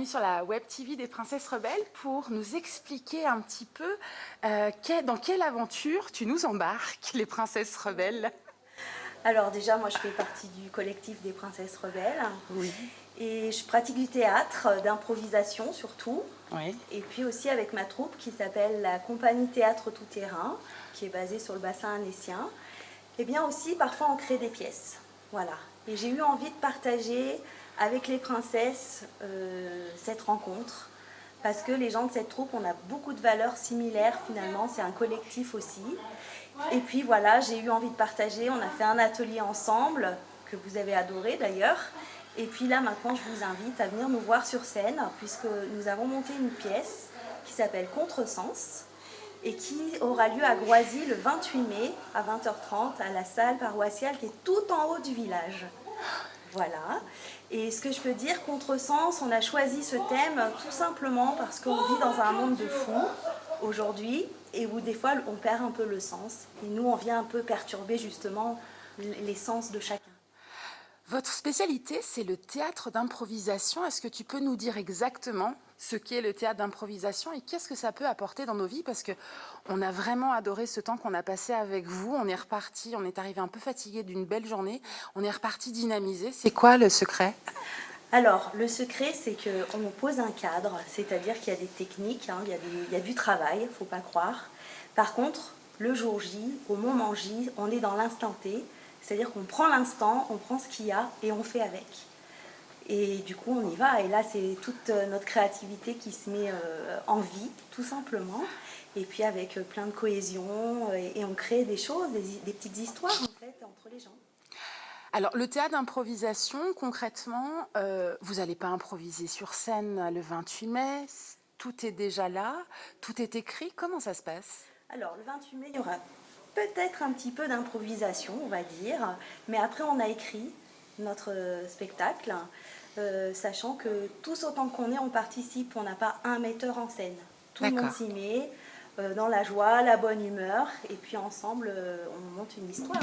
sur la Web TV des Princesses Rebelles pour nous expliquer un petit peu dans quelle aventure tu nous embarques, les Princesses Rebelles. Alors déjà, moi je fais partie du collectif des Princesses Rebelles. Oui. Et je pratique du théâtre, d'improvisation surtout. Oui. Et puis aussi avec ma troupe qui s'appelle la Compagnie Théâtre Tout Terrain, qui est basée sur le bassin annécien. Et bien aussi, parfois on crée des pièces. Voilà. Et j'ai eu envie de partager avec les princesses cette rencontre. Parce que les gens de cette troupe, on a beaucoup de valeurs similaires finalement, c'est un collectif aussi. Et puis voilà, j'ai eu envie de partager, on a fait un atelier ensemble, que vous avez adoré d'ailleurs. Et puis là maintenant je vous invite à venir nous voir sur scène, puisque nous avons monté une pièce qui s'appelle Contresens, et qui aura lieu à Groisy le 28 mai à 20h30 à la salle paroissiale qui est tout en haut du village. Voilà. Et ce que je peux dire, Contresens, on a choisi ce thème tout simplement parce qu'on vit dans un monde de fous aujourd'hui et où des fois on perd un peu le sens. Et nous, on vient un peu perturber justement les sens de chacun. Votre spécialité, c'est le théâtre d'improvisation. Est-ce que tu peux nous dire exactement ce qu'est le théâtre d'improvisation et qu'est-ce que ça peut apporter dans nos vies? Parce qu'on a vraiment adoré ce temps qu'on a passé avec vous. On est reparti, on est arrivé un peu fatigué d'une belle journée. On est reparti dynamisé. C'est quoi le secret? Alors, le secret, c'est qu'on pose un cadre, c'est-à-dire qu'il y a des techniques, hein, il y a du travail, il ne faut pas croire. Par contre, le jour J, au moment J, on est dans l'instant T, c'est-à-dire qu'on prend l'instant, on prend ce qu'il y a et on fait avec. Et du coup, on y va. Et là, c'est toute notre créativité qui se met en vie, tout simplement. Et puis avec plein de cohésion, et on crée des choses, des petites histoires, en fait, entre les gens. Alors, le théâtre d'improvisation, concrètement, vous n'allez pas improviser sur scène le 28 mai. Tout est déjà là, tout est écrit. Comment ça se passe? Alors, le 28 mai, il y aura peut-être un petit peu d'improvisation, on va dire. Mais après, on a écrit notre spectacle, sachant que tous autant qu'on est, on participe. On n'a pas un metteur en scène. Tout le monde s'y met, dans la joie, la bonne humeur. Et puis ensemble, on monte une histoire.